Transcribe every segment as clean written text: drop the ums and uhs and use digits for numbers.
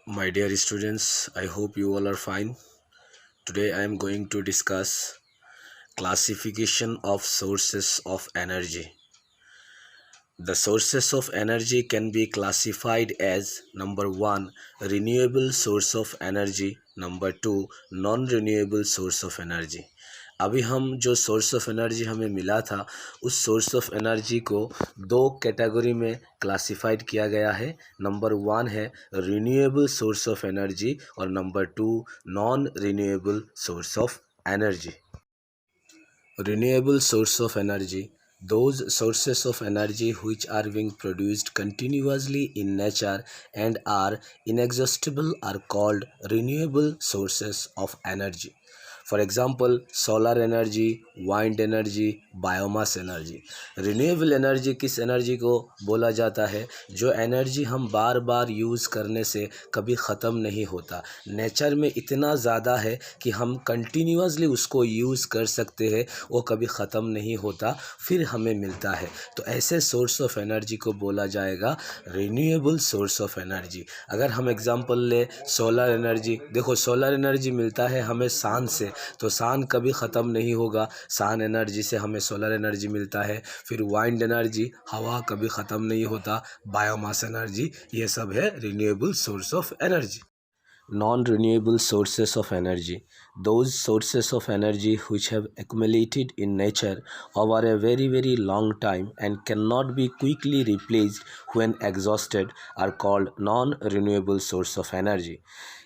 My dear students, I hope you all are fine. Today I am going to discuss classification of sources of energy. The sources of energy can be classified as number 1 renewable source of energy, number 2 non-renewable source of energy. अभी हम जो source of energy हमें मिला था उस source of energy को दो category में क्लासिफाइड किया गया है। नंबर 1 है रिन्यूएबल सोर्स ऑफ एनर्जी और number 2 non renewable source of energy. Renewable source of energy, those sources of energy which are being produced continuously in nature and are inexhaustible are called renewable sources of energy. For example, solar energy, wind energy, biomass energy. Renewable energy किस energy को बोला जाता है? जो energy हम बार बार use करने से कभी ख़त्म नहीं होता, नेचर में इतना ज़्यादा है कि हम कंटिन्यूसली उसको यूज़ कर सकते हैं, वो कभी ख़त्म नहीं होता, फिर हमें मिलता है। तो ऐसे सोर्स ऑफ एनर्जी को बोला जाएगा रिन्यूएबल सोर्स ऑफ एनर्जी। अगर हम एग्जांपल ले सोलर एनर्जी, देखो सोलर एनर्जी मिलता है हमें सन से, तो सन कभी ख़त्म नहीं होगा, सन एनर्जी से हमें सोलर एनर्जी मिलता है। फिर वाइंड एनर्जी, हवा कभी ख़त्म नहीं होता, बायोमास एनर्जी, ये सब है renewable source of energy. Non-renewable sources of energy, those sources of energy which have accumulated in nature over a very long time and cannot be quickly replaced when exhausted are called non-renewable source of energy.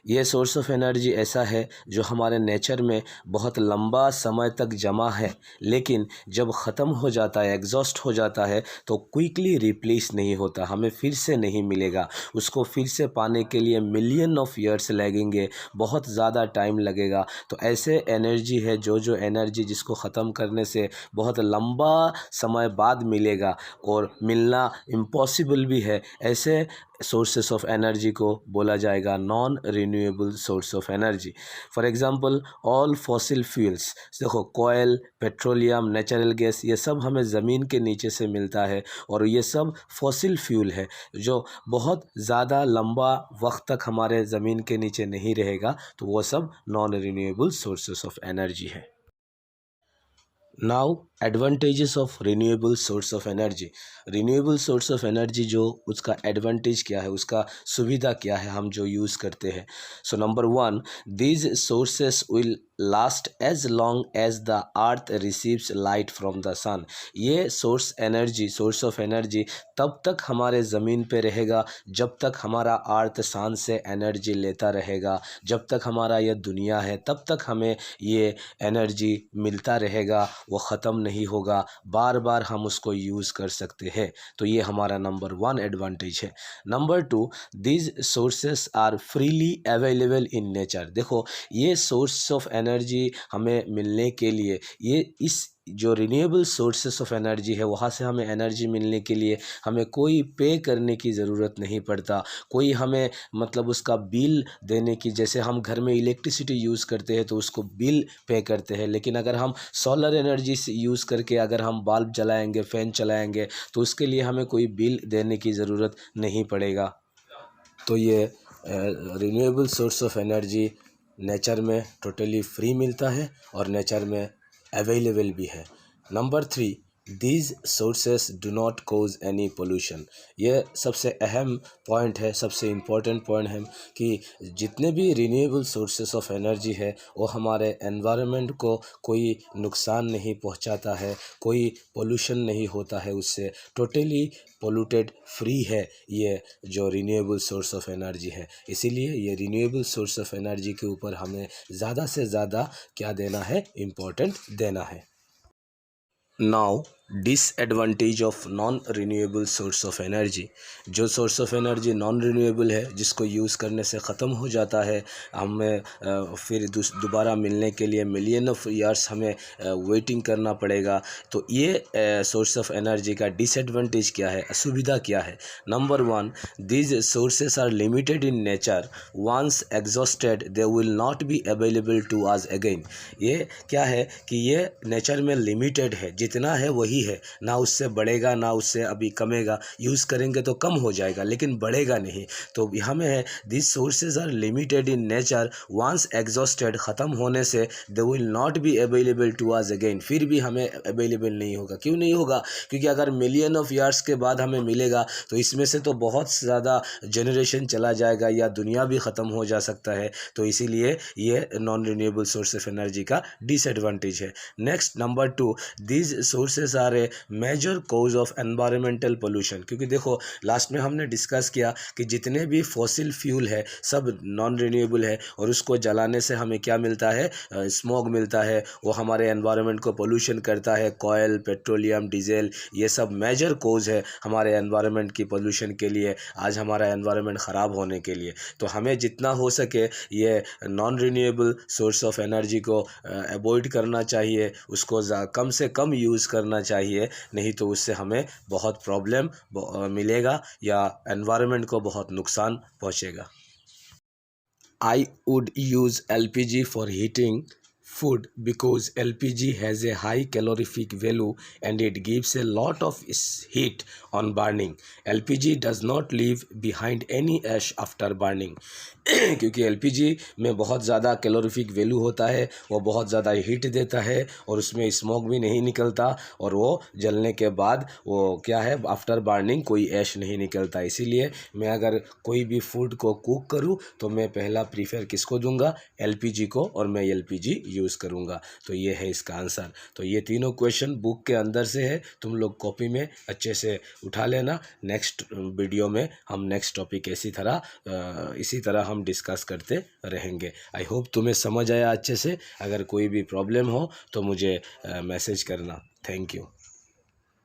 ये source of energy ऐसा है जो हमारे nature में बहुत लंबा समय तक जमा है, लेकिन जब ख़त्म हो जाता है, एग्जॉस्ट हो जाता है, तो क्विकली रिप्लेस नहीं होता, हमें फिर से नहीं मिलेगा। उसको फिर से पाने के लिए मिलियन ऑफ ईयर्स लगेंगे, बहुत ज़्यादा टाइम लगेगा। तो ऐसे एनर्जी है जो एनर्जी जिसको ख़त्म करने से बहुत लंबा समय बाद मिलेगा और मिलना इम्पॉसिबल भी है, ऐसे सोर्सेस ऑफ एनर्जी को बोला जाएगा non renewable source of energy. For example all fossil fuels, देखो कोयल, पेट्रोलियम, नेचुरल गैस, ये सब हमें ज़मीन के नीचे से मिलता है और ये सब फॉसिल फ्यूल है जो बहुत ज़्यादा लंबा वक्त तक हमारे ज़मीन के नीचे नहीं रहेगा, तो वो सब non renewable sources of energy है। Now advantages of renewable source of energy. Renewable source of energy जो उसका एडवांटेज क्या है, उसका सुविधा क्या है हम जो यूज़ करते हैं। So number 1, these sources will last as long as the earth receives light from the sun. ये सोर्स ऑफ एनर्जी तब तक हमारे ज़मीन पे रहेगा जब तक हमारा अर्थ सन से एनर्जी लेता रहेगा, जब तक हमारा यह दुनिया है तब तक हमें ये एनर्जी मिलता रहेगा, वो ख़त्म नहीं होगा, बार बार हम उसको यूज़ कर सकते हैं। तो ये हमारा नंबर 1 एडवांटेज है। Number 2, these sources are freely available in nature. देखो ये सोर्स ऑफ एनर्जी हमें मिलने के लिए, ये इस जो रिन्यूएबल सोर्सेस ऑफ एनर्जी है वहाँ से हमें एनर्जी मिलने के लिए हमें कोई पे करने की ज़रूरत नहीं पड़ता, कोई हमें मतलब उसका बिल देने की, जैसे हम घर में इलेक्ट्रिसिटी यूज़ करते हैं तो उसको बिल पे करते हैं, लेकिन अगर हम सोलर एनर्जी से यूज़ करके अगर हम बल्ब जलाएंगे, फ़ैन चलाएंगे, तो उसके लिए हमें कोई बिल देने की ज़रूरत नहीं पड़ेगा। तो ये renewable source of energy nature में टोटली फ्री मिलता है और नेचर में अवेलेबल भी है। Number 3, these sources do not cause any pollution. ये सबसे अहम पॉइंट है, सबसे इम्पोर्टेंट पॉइंट है कि जितने भी रिन्यूएबल सोर्सेस ऑफ एनर्जी है वो हमारे एनवायरनमेंट को कोई नुकसान नहीं पहुंचाता है, कोई पोल्यूशन नहीं होता है उससे, टोटली पोल्यूटेड फ्री है ये जो रिन्यूएबल सोर्स ऑफ एनर्जी है। इसीलिए ये रिन्यूएबल सोर्स ऑफ एनर्जी के ऊपर हमें ज़्यादा से ज़्यादा क्या देना है, इम्पोर्टेंट देना है। Now disadvantage of non renewable source of energy. जो source of energy non renewable है, जिसको यूज़ करने से ख़त्म हो जाता है, हमें फिर दोबारा मिलने के लिए मिलियन ऑफ ईयर्स हमें वेटिंग करना पड़ेगा। तो ये सोर्स ऑफ एनर्जी का डिसएडवांटेज क्या है, असुविधा क्या है? Number 1, these sources are limited in nature, once exhausted they will not be available to us again. ये क्या है कि ये नेचर में लिमिटेड है, जितना है वही यही है, ना उससे बढ़ेगा ना उससे अभी कमेगा। यूज़ करेंगे तो कम हो जाएगा लेकिन बढ़ेगा नहीं। तो यहाँ में है this sources are limited in nature, once exhausted, ख़त्म होने से they will not be available to us again, फिर भी हमें अवेलेबल नहीं होगा। क्यों नहीं होगा? क्योंकि अगर मिलियन ऑफ ईयर्स के बाद हमें मिलेगा तो इसमें से तो बहुत ज़्यादा जनरेशन चला जाएगा या दुनिया भी ख़त्म हो जा सकता है। तो इसीलिए ये non renewable source of energy का डिसएडवांटेज है। Next number 2, these sources are a major cause of environmental pollution. क्योंकि देखो लास्ट में हमने डिस्कस किया कि जितने भी फॉसिल फ्यूल है सब नॉन रिन्यूएबल है और उसको जलाने से हमें क्या मिलता है? स्मोक मिलता है। वो हमारे एनवायरनमेंट को पोल्यूशन करता है। कोयल, पेट्रोलियम, डीजल, ये सब मेजर कोज है हमारे एनवायरनमेंट की पोल्यूशन के लिए, आज हमारा एनवायरनमेंट ख़राब होने के लिए। तो हमें जितना हो सके ये non renewable source of energy को अवॉइड करना चाहिए, उसको कम से कम यूज़ करना चाहिए, नहीं तो उससे हमें बहुत प्रॉब्लम मिलेगा या एनवायरनमेंट को बहुत नुकसान पहुँचेगा। I would use LPG for heating food because LPG has a high calorific value and it gives a lot of heat on burning. LPG does not leave behind any ash after burning. क्योंकि LPG में बहुत ज़्यादा calorific value होता है, वो बहुत ज़्यादा heat देता है और उसमें स्मोक भी नहीं निकलता और वो जलने के बाद वो क्या है, आफ्टर बर्निंग कोई ऐश नहीं निकलता। इसीलिए मैं अगर कोई भी फूड को कुक करूँ तो मैं पहला प्रीफर किसको दूंगा? LPG को, और मैं LPG यूज़ करूँगा। तो ये है इसका आंसर। तो ये तीनों क्वेश्चन बुक के अंदर से है, तुम लोग कॉपी में अच्छे से उठा लेना। नेक्स्ट वीडियो में हम नेक्स्ट टॉपिक इसी तरह हम डिस्कस करते रहेंगे। आई होप तुम्हें समझ आया अच्छे से। अगर कोई भी प्रॉब्लम हो तो मुझे मैसेज करना। Thank you.